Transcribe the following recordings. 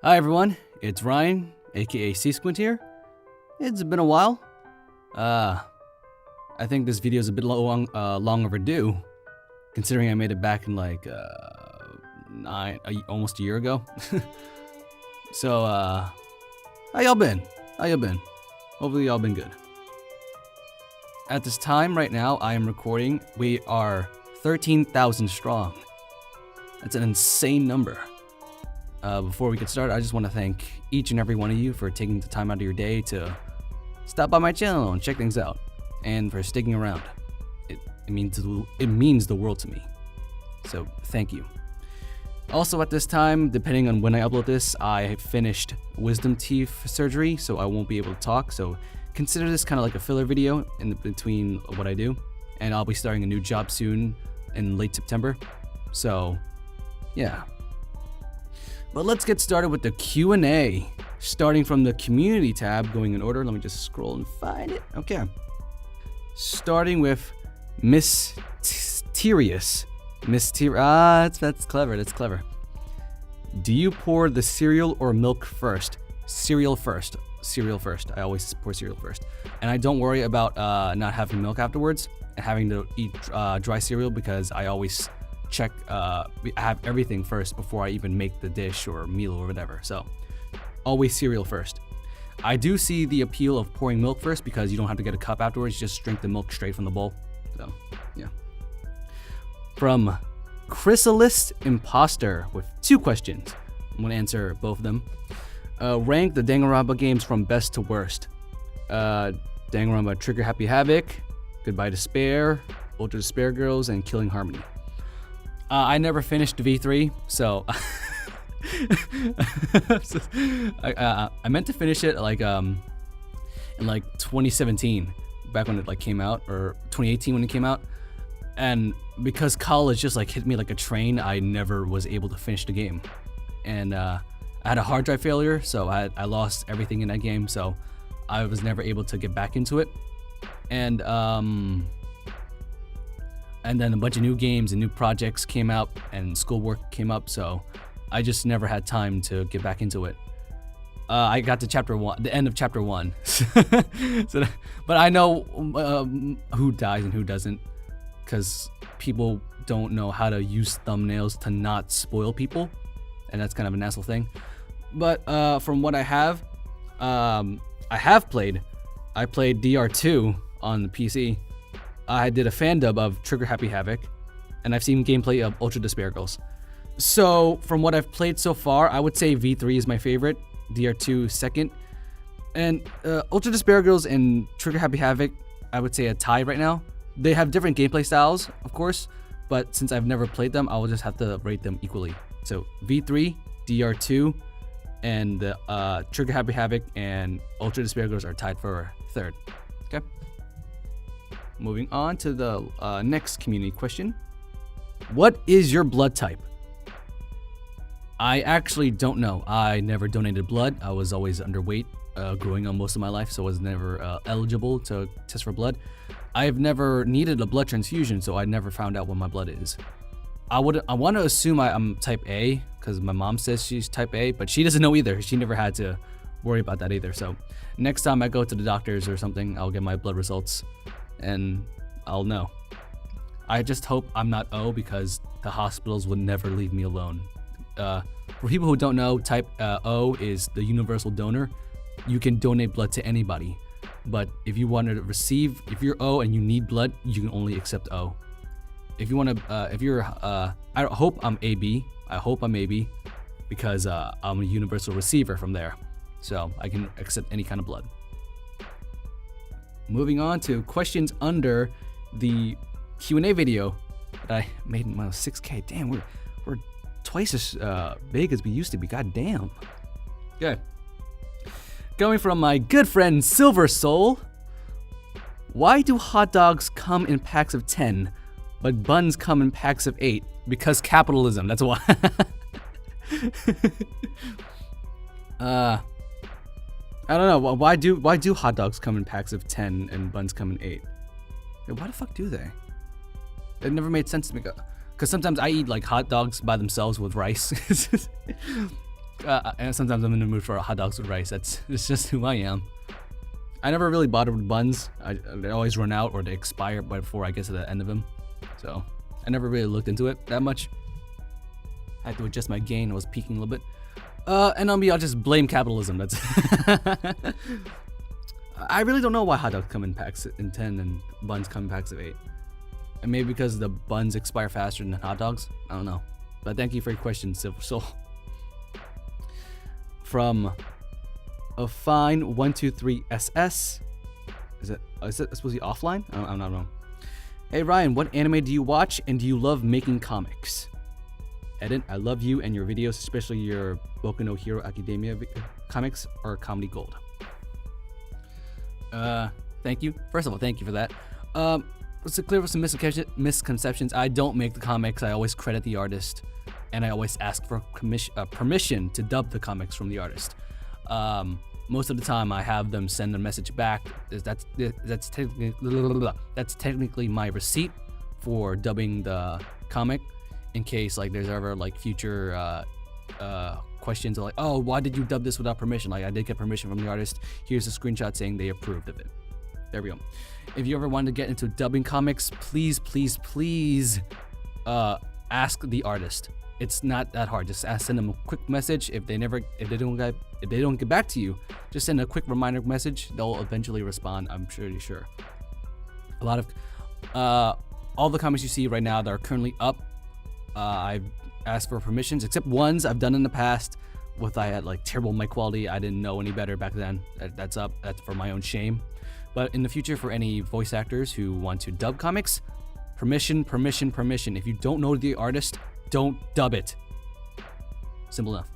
Hi everyone, it's Ryan, aka C-Squint here. It's been a while. I think this video is a bit long overdue, considering I made it back in like almost a year ago. So, how y'all been? Hopefully y'all been good. At this time right now, I am recording. We are 13,000 strong. That's an insane number. Before we get started, I just want to thank each and every one of you for taking the time out of your day to stop by my channel and check things out, and for sticking around. It means the world to me. So thank you. Also, at this time, depending on when I upload this, I finished wisdom teeth surgery, so I won't be able to talk. So consider this kind of like a filler video in between what I do, and I'll be starting a new job soon in late September. So, yeah. But let's get started with the Q&A, starting from the community tab, going in order. Let me just scroll and find it. Okay. Starting with Mysterious. That's clever. Do you pour the cereal or milk first? Cereal first. I always pour cereal first. And I don't worry about not having milk afterwards and having to eat dry cereal, because I always check, I have everything first before I even make the dish or meal or whatever. So always cereal first. I do see the appeal of pouring milk first, because you don't have to get a cup afterwards. You just drink the milk straight from the bowl. So yeah. From Chrysalis Imposter with 2 questions. I'm going to answer both of them. Rank the Danganronpa games from best to worst. Danganronpa Trigger Happy Havoc, Goodbye Despair, Ultra Despair Girls, and Killing Harmony. I never finished V3, so I meant to finish it like in like 2017, back when it like came out, or 2018 when it came out. And because college just like hit me like a train, I never was able to finish the game. And I had a hard drive failure, so I lost everything in that game, so I was never able to get back into it. And then a bunch of new games and new projects came out, and schoolwork came up, so I just never had time to get back into it. I got to chapter 1, the end of chapter 1. But I know who dies and who doesn't, because people don't know how to use thumbnails to not spoil people, and that's kind of an asshole thing. But from what I played DR2 on the PC. I did a fan dub of Trigger Happy Havoc, and I've seen gameplay of Ultra Despair Girls. So from what I've played so far, I would say V3 is my favorite, DR2 second, and Ultra Despair Girls and Trigger Happy Havoc, I would say a tie right now. They have different gameplay styles, of course, but since I've never played them, I will just have to rate them equally. So V3, DR2, and Trigger Happy Havoc and Ultra Despair Girls are tied for third. Okay. Moving on to the next community question. What is your blood type? I actually don't know. I never donated blood. I was always underweight growing up most of my life, so I was never eligible to test for blood. I've never needed a blood transfusion, so I never found out what my blood is. I want to assume I'm type A, because my mom says she's type A, but she doesn't know either. She never had to worry about that either. So next time I go to the doctors or something, I'll get my blood results, and I'll know. I just hope I'm not O, because the hospitals would never leave me alone. For people who don't know, type O is the universal donor. You can donate blood to anybody, but if you want to receive, if you're O and you need blood, you can only accept O. If you want to, I hope I'm AB. I hope I'm AB, because I'm a universal receiver from there, so I can accept any kind of blood. Moving on to questions under the Q&A video that I made in my 6K. Damn, we're twice as big as we used to be. God damn. Okay. Going from my good friend Silver Soul. Why do hot dogs come in packs of 10, but buns come in packs of 8? Because capitalism. That's why. I don't know. Why do hot dogs come in packs of 10 and buns come in 8? Why the fuck do they? It never made sense to me. Because sometimes I eat like hot dogs by themselves with rice. And sometimes I'm in the mood for hot dogs with rice. It's just who I am. I never really bothered with buns. They always run out or they expire before I get to the end of them. So I never really looked into it that much. I had to adjust my gain. I was peaking a little bit. And on me, I'll just blame capitalism. That's. I really don't know why hot dogs come in packs in 10 and buns come in packs of 8. And maybe because the buns expire faster than hot dogs. I don't know. But thank you for your question, Silver Soul. From a fine 123SS. Is it supposed to be offline? I don't know. Hey Ryan, what anime do you watch and do you love making comics? Edit, I love you and your videos, especially your Boku no Hero Academia comics are comedy gold. Thank you. First of all, thank you for that. Let's clear up some misconceptions. I don't make the comics. I always credit the artist, and I always ask for permission to dub the comics from the artist. Most of the time, I have them send a message back. That's technically my receipt for dubbing the comic, in case like there's ever like future questions like, oh, why did you dub this without permission? Like I did get permission from the artist. Here's a screenshot saying they approved of it. There we go. If you ever wanted to get into dubbing comics, please ask the artist. It's not that hard. Just send them a quick message. If they don't get back to you, just send a quick reminder message. They'll eventually respond. I'm pretty sure. A lot of all the comics you see right now that are currently up, I've asked for permissions, except ones I've done in the past with I had like terrible mic quality. I didn't know any better back then. That's for my own shame. But in the future, for any voice actors who want to dub comics, permission. If you don't know the artist, don't dub it. Simple enough.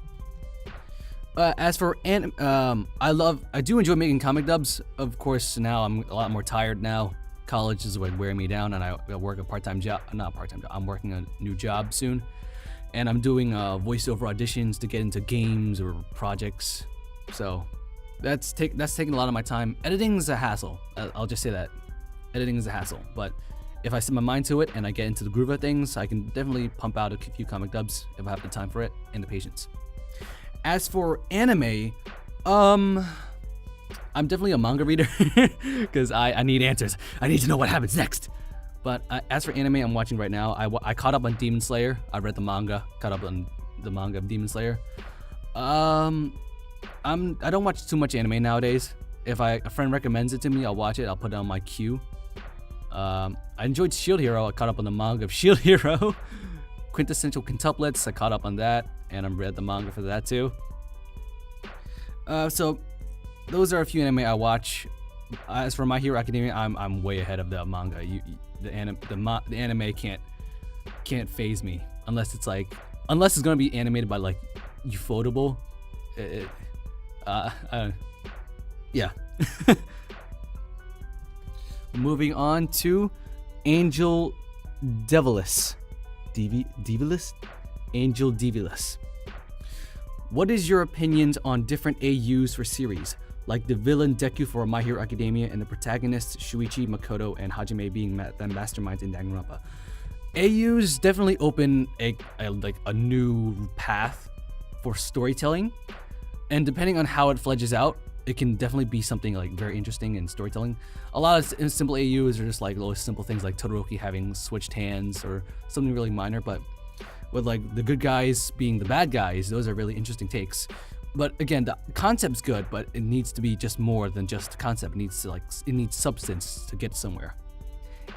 As for I do enjoy making comic dubs. Of course, now I'm a lot more tired now. College is wearing me down, and I work a part-time job. Not part-time job. I'm working a new job soon, and I'm doing voiceover auditions to get into games or projects. So that's taking a lot of my time. Editing is a hassle. I'll just say that. Editing is a hassle, but if I set my mind to it and I get into the groove of things, I can definitely pump out a few comic dubs if I have the time for it and the patience. As for anime, I'm definitely a manga reader because I need answers. I need to know what happens next. But as for anime I'm watching right now, I caught up on Demon Slayer. I read the manga, caught up on the manga of Demon Slayer. I don't watch too much anime nowadays. If a friend recommends it to me, I'll watch it. I'll put it on my queue. I enjoyed Shield Hero. I caught up on the manga of Shield Hero. Quintessential Quintuplets, I caught up on that, and I read the manga for that too. So those are a few anime I watch. As for My Hero Academia, I'm way ahead of the manga. The anime can't phase me unless it's gonna be animated by like Ufotable. Yeah. Moving on to Angel Devilis. Angel Devilis. What is your opinions on different AUs for series, like the villain Deku for My Hero Academia and the protagonists Shuichi, Makoto, and Hajime being the masterminds in Danganronpa? AUs definitely open a new path for storytelling, and depending on how it fledges out, it can definitely be something like very interesting in storytelling. A lot of simple AUs are just like those simple things like Todoroki having switched hands or something really minor, but with like the good guys being the bad guys, those are really interesting takes. But again, the concept's good, but it needs to be just more than just concept. It needs substance to get somewhere.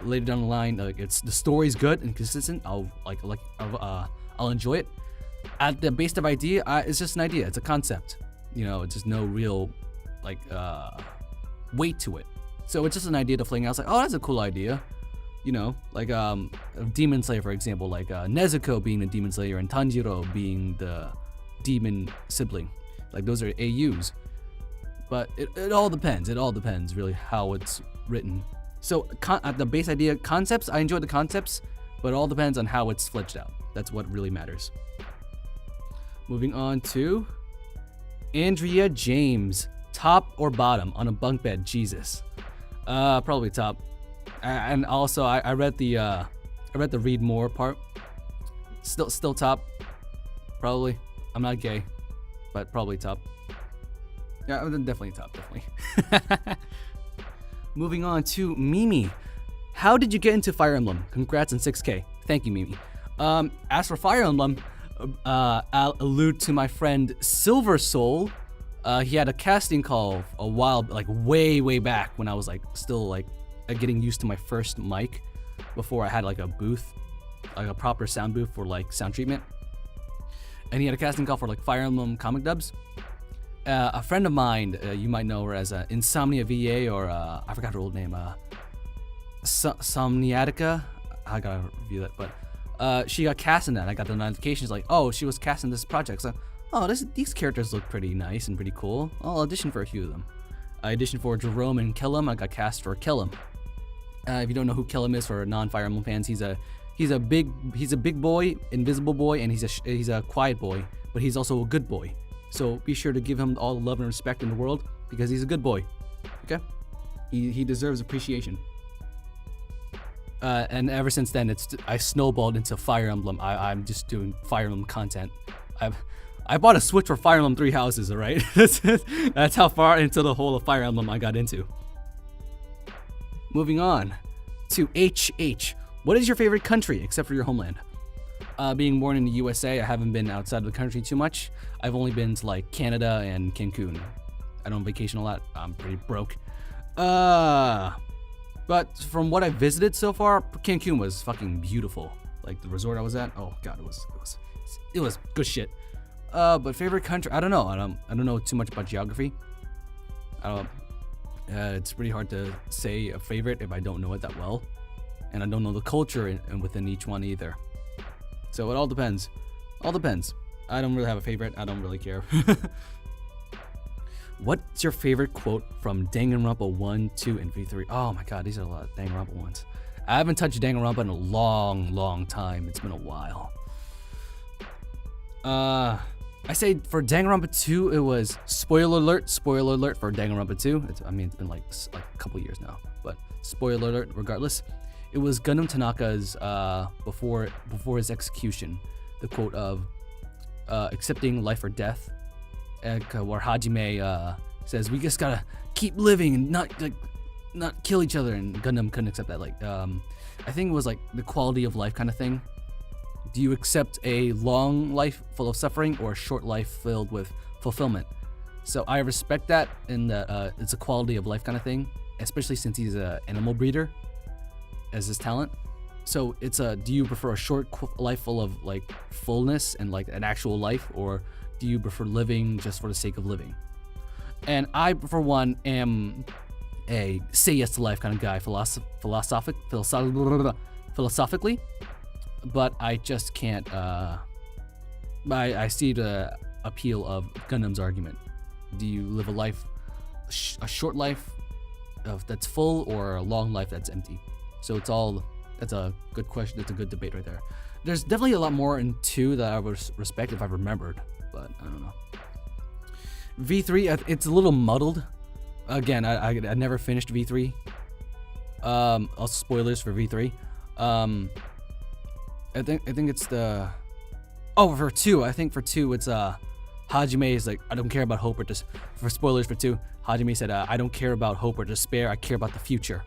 Later down the line, it's the story's good and consistent. I'll enjoy it. At the base of idea, it's just an idea. It's a concept. It's just no real weight to it. So it's just an idea to fling out. It's like, oh, that's a cool idea. Like Demon Slayer, for example, like Nezuko being the Demon Slayer and Tanjiro being the demon sibling. Like those are AUs. But it all depends. It all depends really how it's written. So at the base idea, concepts, I enjoy the concepts, but it all depends on how it's fledged out. That's what really matters. Moving on to Andrea James. Top or bottom on a bunk bed? Jesus. Probably top. And also I read the read more part. Still top. Probably. I'm not gay. but probably top. Yeah, definitely top, definitely. Moving on to Mimi. How did you get into Fire Emblem? Congrats on 6K. Thank you, Mimi. As for Fire Emblem, I'll allude to my friend Silver Soul. He had a casting call a while, like way back when I was like still like getting used to my first mic before I had like a booth, like a proper sound booth for like sound treatment. And he had a casting call for like Fire Emblem comic dubs. A friend of mine, you might know her as Insomnia VA, or I forgot her old name, Somniatica. I gotta review that, but she got cast in that. I got the notifications like, oh, she was cast in this project. So, oh, these characters look pretty nice and pretty cool. I'll audition for a few of them. I auditioned for Jerome and Kellum. I got cast for Kellum. If you don't know who Kellum is, for non-Fire Emblem fans, he's a big boy, invisible boy, and he's a quiet boy, but he's also a good boy. So be sure to give him all the love and respect in the world because he's a good boy. Okay, he deserves appreciation. And ever since then, I snowballed into Fire Emblem. I'm just doing Fire Emblem content. I bought a Switch for Fire Emblem 3 Houses. All right, that's how far into the whole of Fire Emblem I got into. Moving on to HH. What is your favorite country except for your homeland? Being born in the USA, I haven't been outside of the country too much. I've only been to like Canada and Cancun. I don't vacation a lot. I'm pretty broke. But from what I visited so far, Cancun was fucking beautiful. Like the resort I was at, oh god, it was good shit. But favorite country, I don't know. I don't know too much about geography. It's pretty hard to say a favorite if I don't know it that well, and I don't know the culture within each one either. So it all depends. All depends. I don't really have a favorite. I don't really care. What's your favorite quote from Danganronpa 1, 2, and V3? Oh my god, these are a lot of Danganronpa ones. I haven't touched Danganronpa in a long time. It's been a while. I say for Danganronpa 2, it was spoiler alert for Danganronpa 2. It's been like a couple years now, but spoiler alert regardless. It was Gundam Tanaka's before his execution, the quote of accepting life or death, where Hajime says we just gotta keep living and not kill each other, and Gundam couldn't accept that. I think it was like the quality of life kind of thing. Do you accept a long life full of suffering or a short life filled with fulfillment? So I respect that, in that it's a quality of life kind of thing, especially since he's an animal breeder as his talent. So it's do you prefer a short life full of like fullness and like an actual life, or do you prefer living just for the sake of living? And I, for one, am a say yes to life kind of guy, philosophically, but I just can't. I see the appeal of Gundam's argument. Do you live a short life that's full, or a long life that's empty? So that's a good question. That's a good debate right there. There's definitely a lot more in 2 that I would respect if I remembered, but I don't know. V3, it's a little muddled. Again, I never finished V3. Also spoilers for V3. I think it's for 2. I think for 2 it's Hajime is like, I don't care about hope or just for spoilers for 2. Hajime said, I don't care about hope or despair. I care about the future.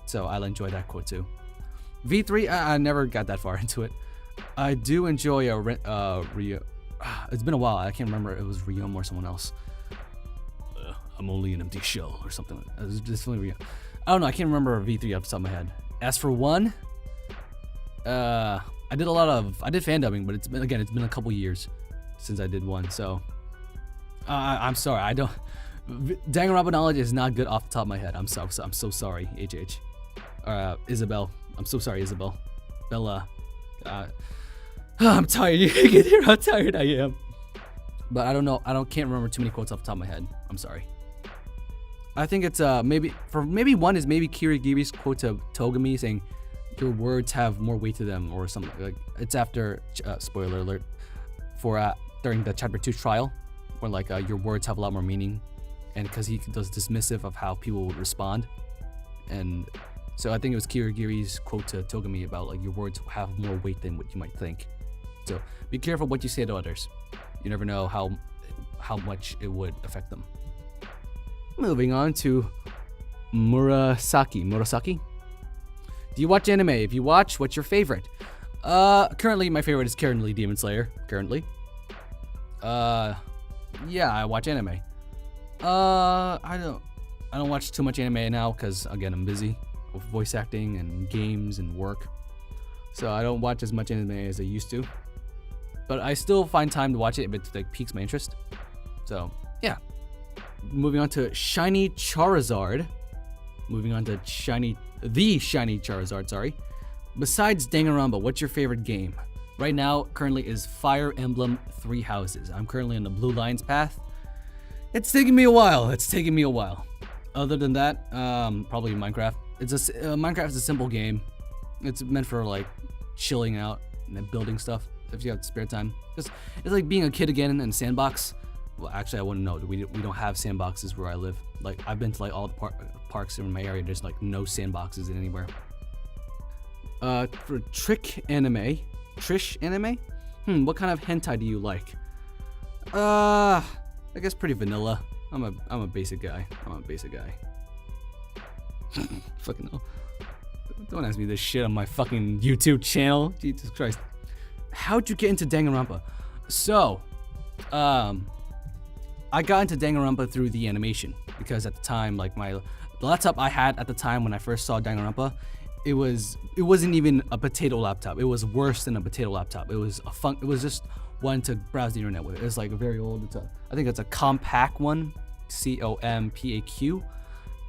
So I'll enjoy that quote too. V3, I never got that far into it. I do enjoy Rio. It's been a while. I can't remember. It was Ryoma or someone else. I'm only an empty shell or something like that. It was definitely Rio. I don't know. I can't remember V3 off the top of my head. As for 1, I did fan dubbing, but it's been a couple years since I did 1. So I'm sorry. Danganronpa knowledge is not good off the top of my head. I'm so sorry, HH. Isabel. I'm so sorry, Isabel. Bella. I'm tired. You can hear how tired I am. But I don't know. Can't remember too many quotes off the top of my head. I'm sorry. I think it's maybe 1 is maybe Kirigiri's quote to Togami saying, "Your words have more weight to them," or something. Like it's after spoiler alert for during the chapter 2 trial, where like your words have a lot more meaning, and because he does dismissive of how people would respond, and so I think it was Kirigiri's quote to Togami about like your words have more weight than what you might think. So be careful what you say to others. You never know how much it would affect them. Moving on to Murasaki. Do you watch anime? If you watch, what's your favorite? Currently my favorite is currently Demon Slayer. Currently. Yeah, I watch anime. I don't watch too much anime now because again I'm busy with voice acting and games and work. So I don't watch as much anime as I used to. But I still find time to watch it if it like piques my interest. So yeah. Moving on to Shiny Charizard. The Shiny Charizard, sorry. Besides Danganronpa, what's your favorite game? Right now, currently is Fire Emblem 3 Houses. I'm currently on the Blue Lines path. It's taking me a while. Other than that, probably Minecraft. Minecraft is a simple game. It's meant for like chilling out and building stuff if you have spare time. It's like being a kid again in a sandbox. Well, actually, I wouldn't know. We don't have sandboxes where I live. Like I've been to like all the parks in my area. There's like no sandboxes anywhere. For Trish anime. What kind of hentai do you like? I guess pretty vanilla. I'm a basic guy. Fucking hell. Don't ask me this shit on my fucking YouTube channel. Jesus Christ. How'd you get into Danganronpa? So, I got into Danganronpa through the animation because at the time, like the laptop I had at the time when I first saw Danganronpa, it wasn't even a potato laptop. It was worse than a potato laptop. It was just one to browse the internet with. It was like very old. I think it's a Compaq one, COMPAQ.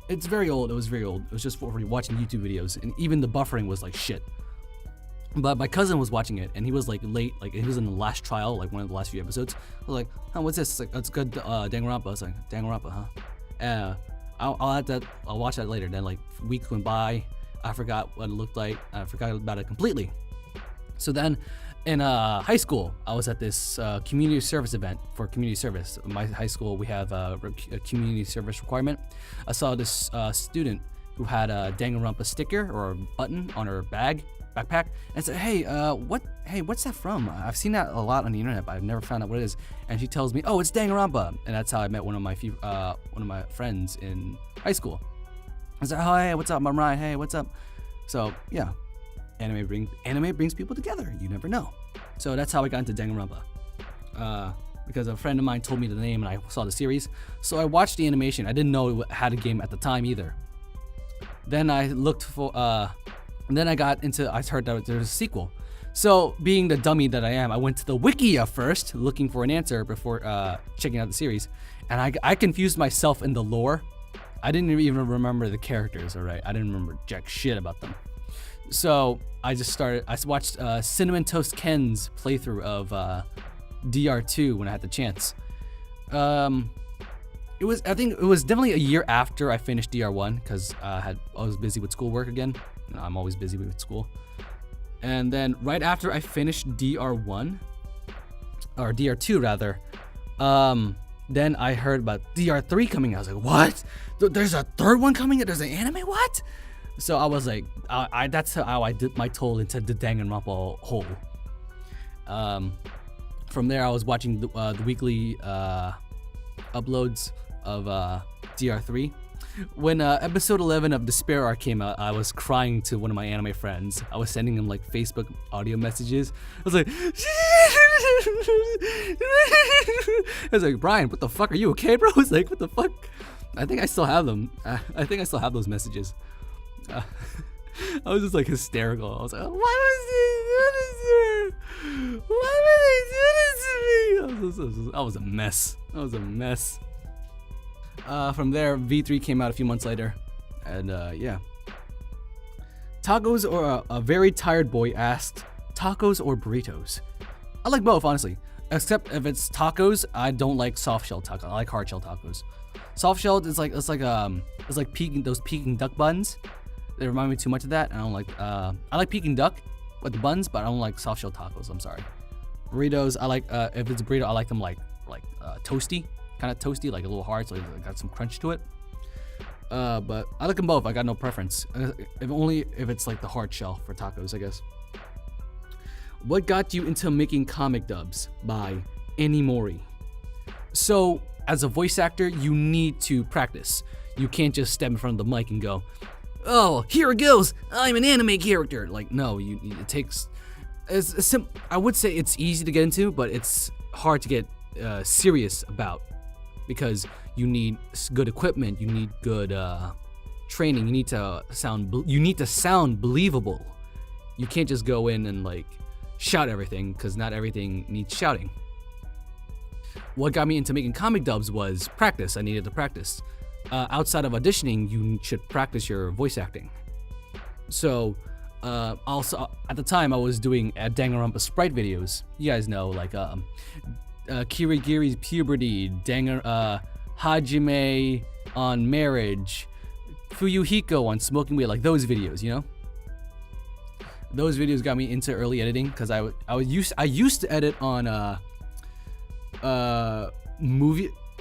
It's very old. It was very old. It was just for watching YouTube videos, and even the buffering was like shit. But my cousin was watching it, and he was like late, like he was in the last trial, like one of the last few episodes. I was like, "Huh, what's this?" It's like, "It's good, Danganronpa." I was like, "Danganronpa, huh?" I'll watch that later. Then like weeks went by, I forgot what it looked like. I forgot about it completely. So then, in high school, I was at this community service event for community service. In my high school, we have a community service requirement. I saw this student who had a Danganronpa sticker or a button on her backpack, and said, what's that from? I've seen that a lot on the internet, but I've never found out what it is. And she tells me, oh, it's Danganronpa, and that's how I met one of my friends in high school. I was like, oh, hey, what's up? I'm Ryan. Hey, what's up? So yeah, anime brings people together. You never know. So that's how I got into Danganronpa. Because a friend of mine told me the name and I saw the series. So I watched the animation. I didn't know it had a game at the time either. Then I looked for, and then I heard that there's a sequel. So being the dummy that I am, I went to the Wikia first, looking for an answer before checking out the series. And I confused myself in the lore. I didn't even remember the characters, alright? I didn't remember jack shit about them. So I watched Cinnamon Toast Ken's playthrough of DR2 when I had the chance. I think it was definitely a year after I finished DR1 because I was busy with schoolwork again. I'm always busy with school. And then right after I finished DR1, or DR2 rather, then I heard about DR3 coming out. I was like, what? There's a third one coming out? There's an anime? What? So I was like, that's how I did my toe into the Danganronpa hole. From there, I was watching the weekly uploads of DR3. When episode 11 of Despair Arc came out, I was crying to one of my anime friends. I was sending him like Facebook audio messages. I was like, Brian, what the fuck? Are you okay, bro? I was like, what the fuck? I think I still have them. I think I still have those messages. I was just like hysterical. I was like, why would they do this to me? I was a mess. From there, V3 came out a few months later, and yeah. Tacos or a very tired boy asked, tacos or burritos? I like both, honestly. Except if it's tacos, I don't like soft shell tacos. I like hard shell tacos. Soft shell is like Peking duck buns. They remind me too much of that. I don't like. I like Peking duck with the buns, but I don't like soft shell tacos. I'm sorry. Burritos, I like. If it's a burrito, I like them like toasty. Kind of toasty, like a little hard, so it got some crunch to it. But I like them both. I got no preference. If it's like the hard shell for tacos, I guess. What got you into making comic dubs by Annie Mori? So as a voice actor, you need to practice. You can't just step in front of the mic and go, "Oh, here it goes. I'm an anime character." Like, no, it takes. I would say it's easy to get into, but it's hard to get serious about, because you need good equipment, you need good training, you need to sound believable. You can't just go in and like shout everything, because not everything needs shouting. What got me into making comic dubs was practice. I needed to practice. Outside of auditioning, you should practice your voice acting. So, also at the time, I was doing Danganronpa Sprite videos. You guys know, like Kirigiri's puberty, Hajime on marriage, Fuyuhiko on smoking weed, like those videos, you know. Those videos got me into early editing, because I used to edit on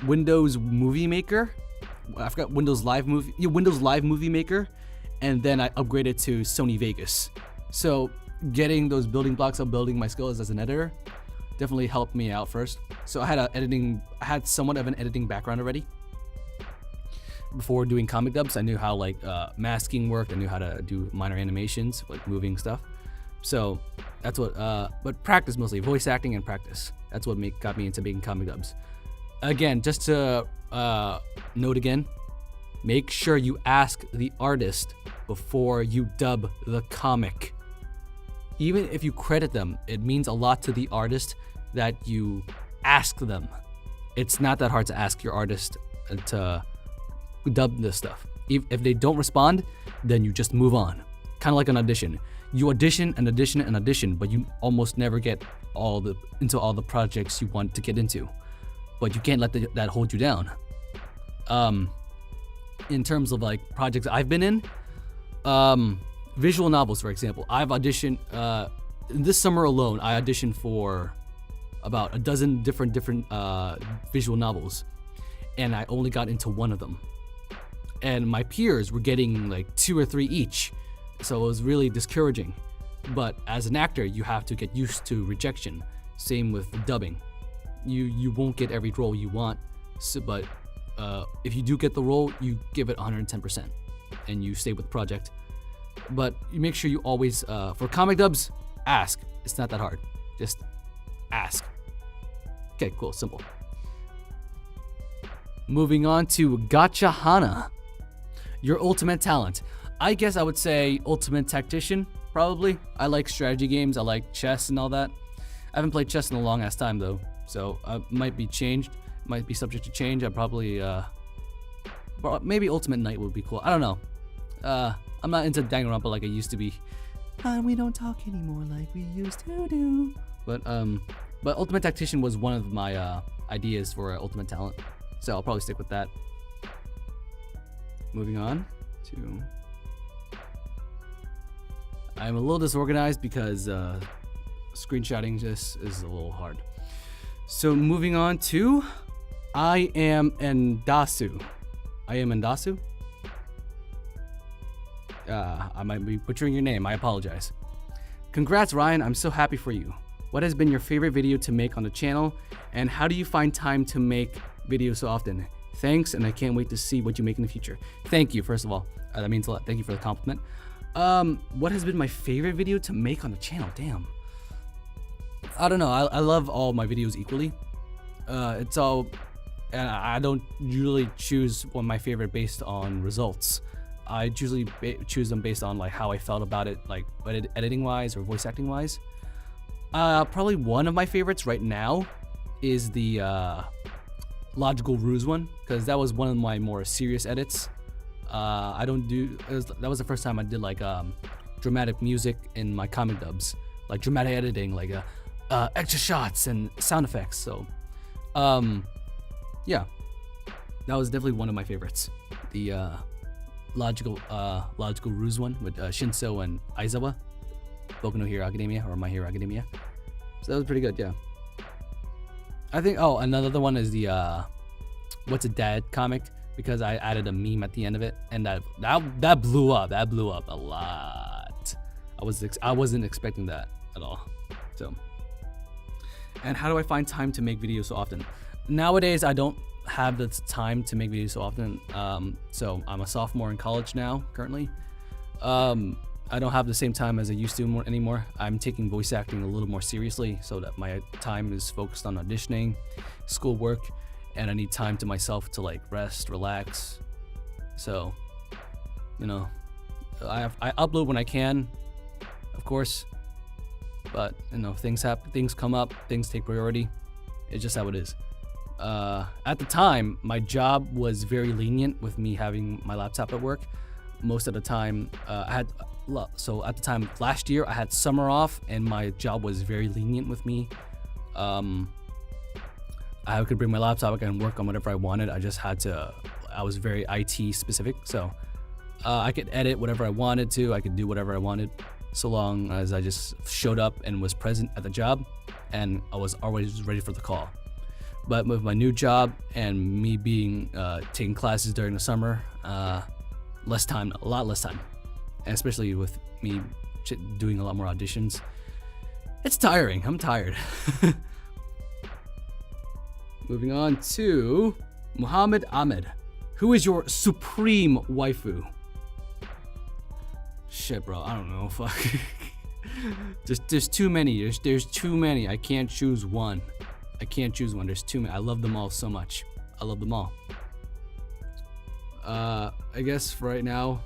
Windows Movie Maker. I forgot Windows Live Movie Maker, and then I upgraded to Sony Vegas. So getting those building blocks of building my skills as an editor definitely helped me out first. So I had somewhat of an editing background already. Before doing comic dubs, I knew how like masking worked. I knew how to do minor animations, like moving stuff. So that's what. But practice, mostly voice acting and practice. That's what got me into making comic dubs. Again, just to note again, make sure you ask the artist before you dub the comic. Even if you credit them, it means a lot to the artist that you ask them. It's not that hard to ask your artist to dub this stuff. If they don't respond, then you just move on. Kind of like an audition. You audition and audition and audition, but you almost never get into all the projects you want to get into. But you can't let that hold you down. In terms of like projects I've been in, visual novels, for example, I've auditioned this summer alone. I auditioned for about a dozen different visual novels, and I only got into one of them. And my peers were getting like 2 or 3 each, so it was really discouraging. But as an actor, you have to get used to rejection. Same with dubbing. You won't get every role you want, but if you do get the role, you give it 110%, and you stay with the project. But you make sure you always, for comic dubs, ask. It's not that hard. Just ask. Okay, cool, simple. Moving on to Gacha Hana. Your ultimate talent. I guess I would say ultimate tactician, probably. I like strategy games. I like chess and all that. I haven't played chess in a long ass time though, so might be changed. Might be subject to change. I probably maybe ultimate knight would be cool. I don't know. I'm not into Danganronpa like I used to be. We don't talk anymore like we used to do. But ultimate tactician was one of my ideas for ultimate talent, so I'll probably stick with that. Moving on to, I'm a little disorganized because screenshotting just is a little hard. So moving on to, I am Endasu. I might be butchering your name. I apologize. Congrats, Ryan. I'm so happy for you. What has been your favorite video to make on the channel, and how do you find time to make videos so often? Thanks, and I can't wait to see what you make in the future. Thank you, first of all. That means a lot. Thank you for the compliment. What has been my favorite video to make on the channel? Damn. I don't know. I love all my videos equally. It's all, and I don't usually choose one of my favorite based on results. I usually choose them based on like how I felt about it, like editing wise or voice acting wise. Probably one of my favorites right now is the Logical Ruse one, because that was one of my more serious edits. That was the first time I did like dramatic music in my comic dubs, like dramatic editing, like extra shots and sound effects. So yeah, that was definitely one of my favorites. The Logical Ruse one with Shinso and Aizawa, Boku no Hero Academia, or My Hero Academia. So that was pretty good, yeah. I think, another one is the What's a Dad comic, because I added a meme at the end of it, and that blew up. That blew up a lot. I wasn't expecting that at all. So, and how do I find time to make videos so often? Nowadays, I don't have the time to make videos so often. So I'm a sophomore in college now, currently. I don't have the same time as I used to anymore. I'm taking voice acting a little more seriously so that my time is focused on auditioning, schoolwork, and I need time to myself to like rest, relax. So, you know, I upload when I can, of course, but you know, things happen, things come up, things take priority. It's just how it is. At the time, my job was very lenient with me having my laptop at work. Most of the time, so at the time last year, I had summer off, and my job was very lenient with me. I could bring my laptop, I can work on whatever I wanted. I was very IT specific, so I could edit whatever I wanted to. I could do whatever I wanted, so long as I just showed up and was present at the job, and I was always ready for the call. But with my new job and me being taking classes during the summer, less time, a lot less time, and especially with me doing a lot more auditions, it's tiring. I'm tired. Moving on to Muhammad Ahmed. Who is your supreme waifu? Shit, bro. I don't know. Fuck. There's too many. There's too many. I can't choose one. There's too many. I love them all so much. I love them all. I guess for right now,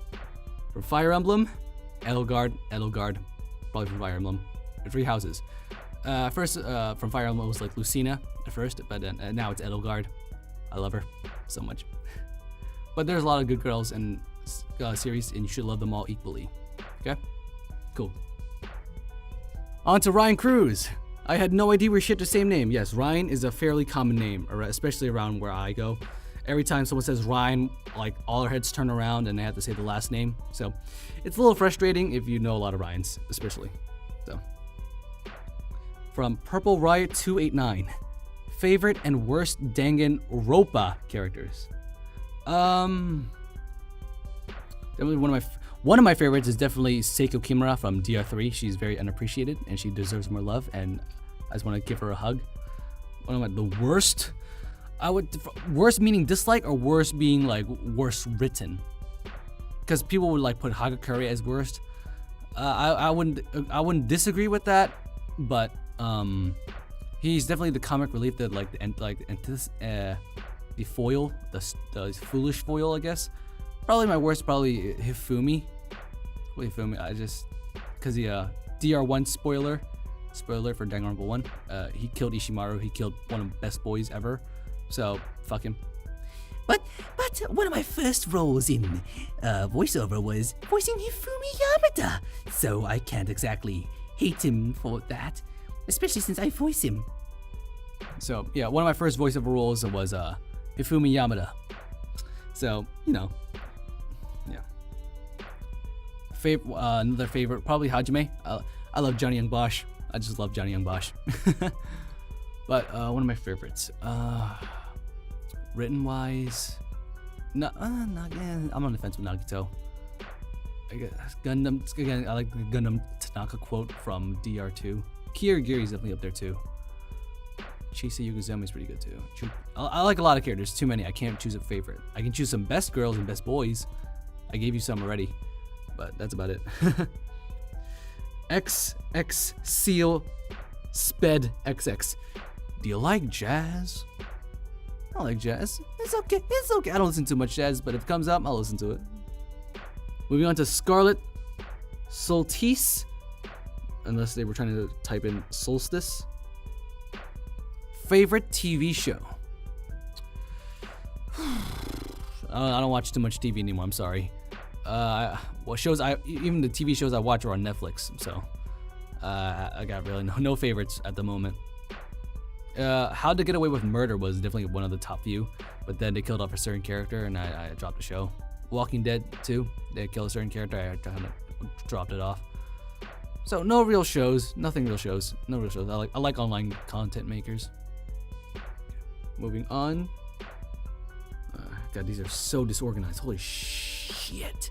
for Fire Emblem, Edelgard, probably from Fire Emblem. 3 houses. First, from Fire Emblem, it was like Lucina at first, but then now it's Edelgard. I love her so much. But there's a lot of good girls in series, and you should love them all equally. Okay? Cool. On to Ryan Cruz. I had no idea we shared the same name. Yes, Ryan is a fairly common name, especially around where I go. Every time someone says Ryan, like all their heads turn around and they have to say the last name. So it's a little frustrating if you know a lot of Ryans, especially. So from Purple Riot 289, favorite and worst Danganronpa characters. Definitely one of my favorites is definitely Seiko Kimura from DR3. She's very unappreciated and she deserves more love, and I just want to give her a hug. One of the worst, worst meaning dislike, or worst being like worst written, because people would like put Hagakure as worst. I wouldn't disagree with that, but he's definitely the comic relief that the foil, the foolish foil, I guess. Probably my worst, probably Hifumi. Because the DR1 spoiler for Danganronpa 1, he killed Ishimaru. He killed one of the best boys ever. So fuck him. But one of my first roles in voiceover was voicing Hifumi Yamada, so I can't exactly hate him for that, especially since I voice him. So yeah, one of my first voiceover roles was Hifumi Yamada. So, you know, yeah. Another favorite, probably Hajime. I love Johnny Young Bosch. I just love Johnny Young Bosch. But one of my favorites, written wise, I'm on the fence with Nagito. I guess Gundam. Again, I like the Gundam Tanaka quote from DR2. Kirigiri's definitely up there too. Chisa Yuguzumi is pretty good too. I like a lot of characters. Too many. I can't choose a favorite. I can choose some best girls and best boys. I gave you some already, but that's about it. XX Seal Sped XX. Do you like jazz? I like jazz. It's okay. I don't listen to much jazz, but if it comes up, I'll listen to it. Moving on to Scarlet Solstice, unless they were trying to type in solstice. Favorite TV show? I don't watch too much TV anymore. I'm sorry. Even the TV shows I watch are on Netflix, so I got really no favorites at the moment. How to Get Away with Murder was definitely one of the top few, but then they killed off a certain character and I dropped the show. Walking Dead too, they killed a certain character, I kind of dropped it off. So no real shows, no real shows. I like online content makers. Moving on. God, these are so disorganized. Holy shit.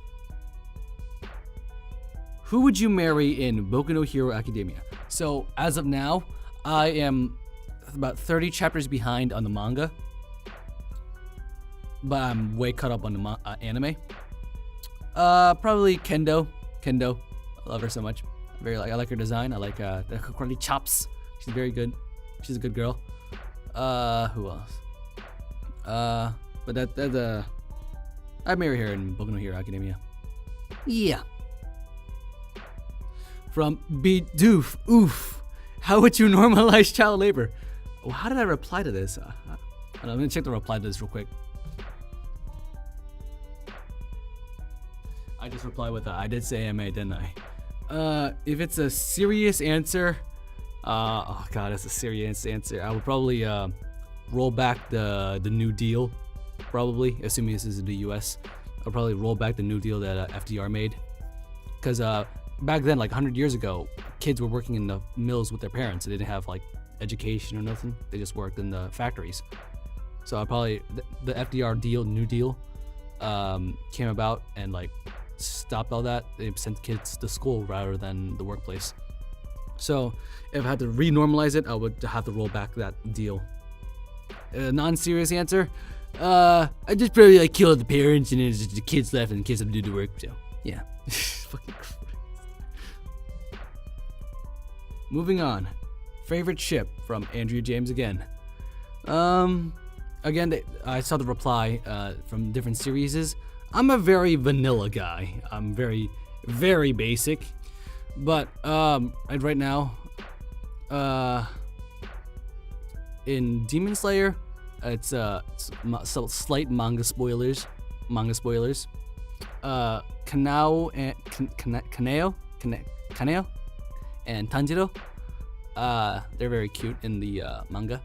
Who would you marry in Boku no Hero Academia? So as of now, I am about 30 chapters behind on the manga, but I'm way caught up on the anime. Probably Kendo. Kendo, I love her so much. I like her design. I like the curly chops. She's very good. She's a good girl. Who else? But I marry her in Boku no Hero Academia. Yeah. From B Doof, oof. How would you normalize child labor? Well, how did I reply to this? I'm gonna check the reply to this real quick. I just replied with I did say AMA, didn't I? If it's a serious answer, oh god, it's a serious answer. I would probably roll back the New Deal, probably, assuming this is the U.S. I'll probably roll back the New Deal that FDR made, because back then, like 100 years ago, kids were working in the mills with their parents. They didn't have like education or nothing. They just worked in the factories. So I probably the FDR deal, New Deal, came about and like stopped all that. They sent kids to school rather than the workplace. So if I had to renormalize it, I would have to roll back that deal. A non-serious answer, I just probably like killed the parents and then just the kids left and the kids have to do the work. So yeah. Fucking Christ. Moving on. Favorite ship from Andrea James again. Again, I saw the reply from different series. I'm a very vanilla guy. I'm very, very basic. But right now, in Demon Slayer, it's slight manga spoilers. Kanao and Tanjiro, they're very cute in the manga.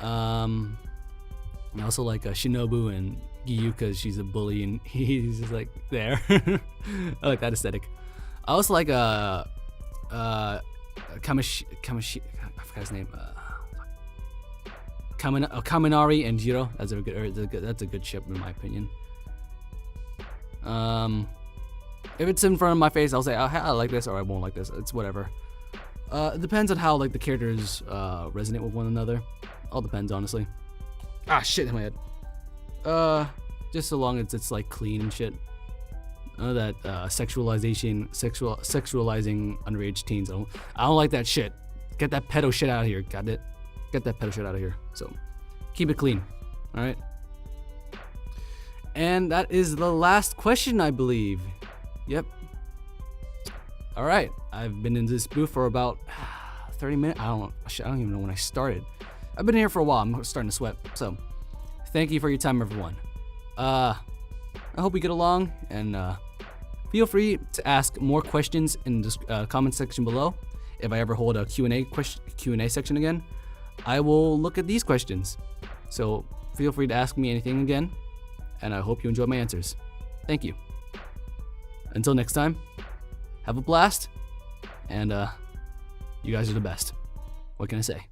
I also like Shinobu and Giyu because she's a bully and he's just like there. I like that aesthetic. I also like Kamishi, I forgot his name. Kaminari and Jiro. That's a good ship in my opinion. If it's in front of my face, I'll say I like this or I won't like this. It's whatever. It depends on how like the characters resonate with one another. All depends, honestly. Ah, shit in my head. Just so long as it's like clean and shit. None of that sexualizing underage teens. I don't like that shit. Get that pedo shit out of here. Got it? Get that pedo shit out of here. So keep it clean. All right. And that is the last question, I believe. Yep. All right. I've been in this booth for about 30 minutes. I don't even know when I started. I've been here for a while. I'm starting to sweat. So thank you for your time, everyone. I hope we get along, and feel free to ask more questions in the comment section below. If I ever hold a Q&A section again, I will look at these questions. So feel free to ask me anything again, and I hope you enjoy my answers. Thank you. Until next time, have a blast, and you guys are the best. What can I say?